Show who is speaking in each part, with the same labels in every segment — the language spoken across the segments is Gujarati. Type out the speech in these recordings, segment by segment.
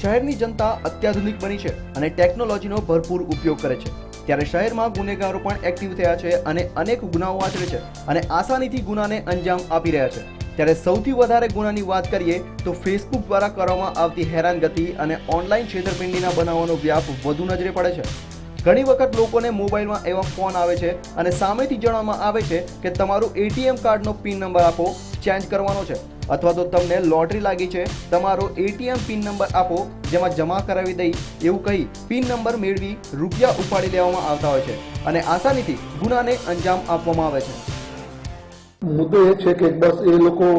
Speaker 1: શહેરની જનતા અત્યાધુનિક બની છે અને ટેકનોલોજીનો ભરપૂર ઉપયોગ કરે છે, ત્યારે શહેરમાં ગુનેગારો પણ એક્ટિવ થયા છે અને અનેક ગુનાઓ આચરે છે અને આસાનીથી ગુનાને અંજામ આપી રહ્યા છે। ત્યારે સૌથી વધારે ગુનાની વાત કરીએ તો ફેસબુક દ્વારા કરવામાં આવતી હેરાનગતિ અને ઓનલાઈન છેતરપિંડીના બનાવોનો વ્યાપ વધુ નજરે પડે છે। ઘણી વખત લોકોને મોબાઈલમાં એવા ફોન આવે છે અને સામેથી જણાવવામાં આવે છે કે તમારું એટીએમ કાર્ડનો પિન નંબર આપો, ચેન્જ કરવાનો છે, અથવા તો તમને લોટરી લાગી છે, તમારો એટીએમ પિન નંબર આપો જેમાં જમા કરાવી દઈ એવું કહી પિન નંબર મેળવી રૂપિયા ઉપાડી લેવામાં આવતા હોય છે અને આસાનીથી ગુનાને અંજામ આપવામાં આવે છે।
Speaker 2: મુદ્દો એ છે કે બસ એ લોકો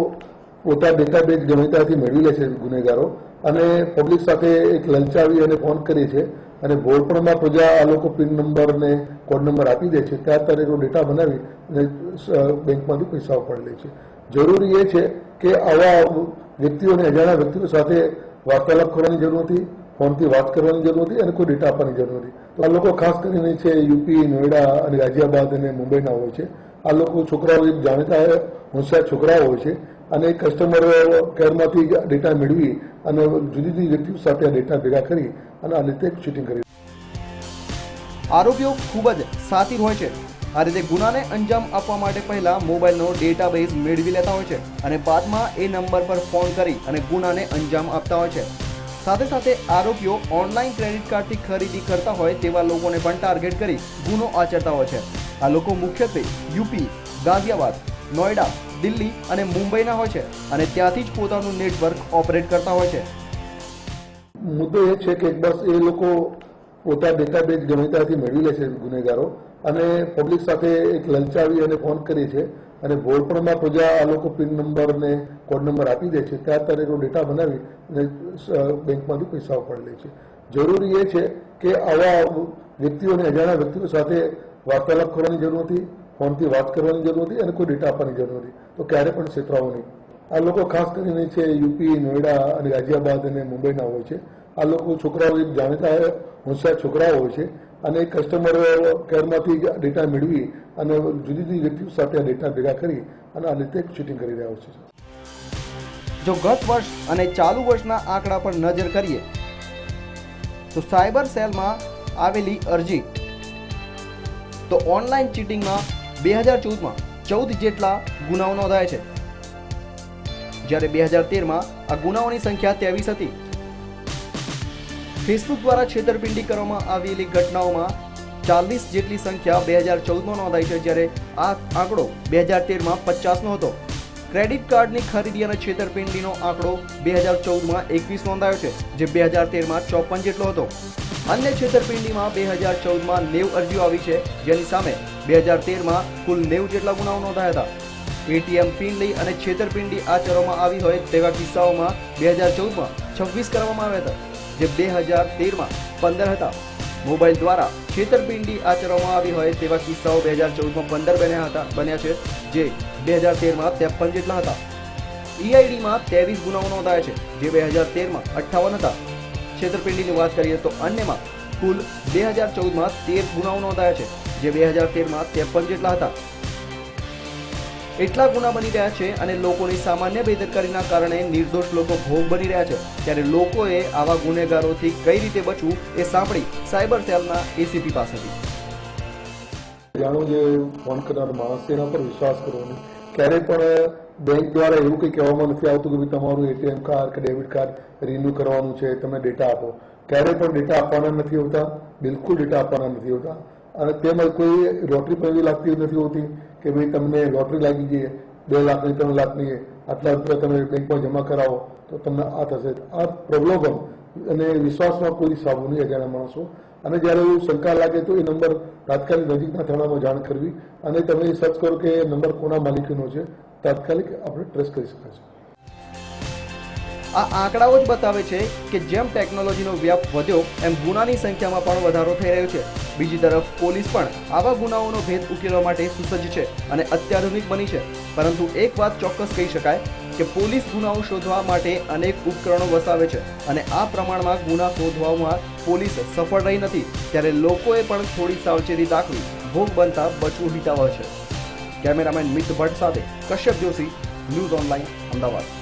Speaker 2: પોતા ડેટાબેઝ ગમે ત્યાંથી મેળવી લે છે ગુનેગારો અને પબ્લિક સાથે એક લલચાવી અને ફોન કરે છે અને ભોળપણમાં પ્રજા આ લોકો પિન નંબર ને કોડ નંબર આપી દે છે, ત્યાર તારીખનો ડેટા બનાવી અને બેંકમાંથી પૈસા ઉપાડી લે છે। જરૂરી એ છે કે આવા વ્યક્તિઓને અજાણ્યા વ્યક્તિઓ સાથે વાર્તાલાપ કરવાની જરૂર નથી, ફોનથી વાત કરવાની જરૂર નથી અને કોઈ ડેટા આપવાની જરૂર નથી। તો આ લોકો ખાસ કરીને છે યુપી, નોઈડા અને ગાઝિયાબાદ અને મુંબઈના હોય છે। આ લોકો છોકરાઓ એક જાણીતા હોશિયાર છોકરાઓ હોય છે અને કસ્ટમર કેરમાંથી ડેટા મેળવી અને જુદી જુદી વ્યક્તિઓ સાથે આ ડેટા ભેગા કરી અને આ રીતે ચીટિંગ કરી।
Speaker 1: આરોપીઓ ખૂબ જ સાતીર હોય છે। આ રીતે ગુનાને અંજામ આપવા માટે પહેલા મોબાઈલનો ડેટાબેઝ મેળવી લેતા હોય છે અને બાદમાં એ નંબર પર ફોન કરી અને ગુનાને અંજામ આપતા હોય છે। સાથે સાથે આરોપીઓ ઓનલાઈન ક્રેડિટ કાર્ડથી ખરીદી કરતા હોય તેવા લોકોને પણ ટાર્ગેટ કરી ગુનો આચરતા હોય છે। આ લોકો મુખ્યત્વે યુપી, ગાઝિયાબાદ, નોઈડા, દિલ્હી અને મુંબઈના હોય છે અને ત્યાંથી જ પોતાનું નેટવર્ક ઓપરેટ કરતા હોય છે।
Speaker 2: મુદ્દો એ છે કે બસ એ લોકો પોતા ડેટાબેઝ ગમે ત્યાંથી મેળવી લે છે ગુનેગારો અને પબ્લિક સાથે એક લલચાવી અને ફોન કરે છે અને ભોળપણમાં પ્રજા આ લોકો પિન નંબર ને કોડ નંબર આપી દે છે, ત્યાર તારીખનો ડેટા બનાવી અને બેંકમાંથી પૈસા ઉપાડી લે છે। જરૂરી એ છે કે આવા વ્યક્તિઓને અજાણ્યા વ્યક્તિઓ સાથે વાર્તાલાપ કરવાની જરૂર નથી, ફોનથી વાત કરવાની જરૂર નથી અને કોઈ ડેટા આપવાની જરૂર નથી। તો ક્યારે પણ છેતરાવો નહીં। આ લોકો ખાસ કરીને છે યુપી, નોઈડા અને ગાઝિયાબાદ અને મુંબઈના હોય છે। આ લોકો છોકરાઓ એક જાણીતા હોશિયાર છોકરાઓ હોય છે અને કસ્ટમર કેરમાંથી ડેટા મેળવી અને જુદી જુદી વ્યક્તિઓ સાથે આ ડેટા ભેગા કરી અને આ રીતે ચીટિંગ કરી રહ્યા છે।
Speaker 1: જો ગત વર્ષ અને ચાલુ વર્ષના આંકડા પર નજર કરીએ તો સાયબર સેલમાં આવેલી અરજી તો ઓનલાઈન ચીટિંગમાં 2014માં 14 જેટલા ગુનાઓ નોંધાયા છે, જ્યારે 2013માં આ ગુનાઓની સંખ્યા 23 હતી। ફેસબુક દ્વારા છેતરપિંડી કરવામાં આવેલી ઘટનાઓમાં 40 જેટલી સંખ્યા 2014માં નોંધાઈ છે, જ્યારે આ આંકડો 2013માં 50નો હતો। ક્રેડિટ કાર્ડની ખરીદી અને છેતરપિંડીનો આંકડો 2014માં 21 નોંધાયો છે, જે 2013માં 54 જેટલો હતો। અન્ય છેતરપિંડીમાં 2014માં 90 અરજીઓ આવી છે, જેની સામે 2013માં કુલ 90 જેટલા ગુનાઓ નોંધાયા હતા। એટીએમ પિન લઈ અને છેતરપિંડી આચરવામાં આવી હોય તેવા કિસ્સાઓમાં 2014માં 26 કરવામાં આવ્યા હતા, જે 2013માં 15 હતા। મોબાઈલ દ્વારા છેતરપિંડી આચરવામાં આવી હોય તેવા કિસ્સાઓ 2014માં 15 બન્યા છે, જે 2013માં 53 જેટલા હતા। ઈઆઈડીમાં 23 ગુનાઓ નોંધાયા છે, જે 2013માં 58 હતા। છેતરપિંડીની વાત કરીએ તો અન્યમાં કુલ 2014માં 13 ગુનાઓ નોંધાયા છે, જે 2013માં 53 જેટલા હતા। એટલા ગુના બની રહ્યા છે અને લોકોની સામાન્ય બેદરકારીના કારણે નિર્દોષ લોકો ભોગ બની રહ્યા છે, ત્યારે લોકોએ આવા ગુનેગારોથી કઈ રીતે બચવું એ સાંભળી સાયબર સેલના એસીપી પાસેથી।
Speaker 2: જાણો જે ફોન કરનાર માણસ તેના પર વિશ્વાસ કરવો નહીં। ક્યારેય પણ બેંક દ્વારા એવું કંઈ કહેવામાં નથી આવતું કે ભાઈ તમારું એટીએમ કાર્ડ કે ડેબિટ કાર્ડ રિન્યુ કરવાનું છે, તમે ડેટા આપો। ક્યારેય પણ ડેટા આપવાના નથી હોતા, બિલકુલ ડેટા આપવાના નથી હોતા અને તેમાં કોઈ લોટરી પણ એવી લાગતી નથી હોતી કે ભાઈ તમને લોટરી લાગી ગઈ 2 લાખની 3 લાખની આટલા રૂપિયા તમે બેંકમાં જમા કરાવો તો તમને આ થશે। આ પ્રલોભન અને વિશ્વાસમાં કોઈ સાબુ નહીં અજાણ્યા માણસો અને જ્યારે એવું શંકા લાગે તો એ નંબર તાત્કાલિક નજીકના થાણામાં જાણ કરવી અને તમે સર્ચ કરો કે એ નંબર કોના માલિકીનો છે, તાત્કાલિક આપણે ટ્રેસ કરી શકાય છે।
Speaker 1: આ આંકડાઓ જ બતાવે છે કે જેમ ટેકનોલોજીનો વ્યાપ વધ્યો એમ ગુનાની સંખ્યામાં પણ વધારો થઈ રહ્યો છે। બીજી તરફ પોલીસ પણ આવા ગુનાઓનો ભેદ ઉકેલવા માટે સુસજ્જ છે અને અત્યાધુનિક બની છે, પરંતુ એક વાત ચોક્કસ કહી શકાય કે પોલીસ ગુનાઓ શોધવા માટે અનેક ઉપકરણો વસાવે છે અને આ પ્રમાણમાં ગુના શોધવામાં પોલીસ સફળ રહી નથી, ત્યારે લોકોએ પણ થોડી સાવચેતી દાખવી ભોગ બનતા બચવું હિતાવહ છે। કેમેરામેન મિત ભટ્ટ સાથે કશ્યપ જોશી, ન્યૂઝ ઓનલાઈન, અમદાવાદ।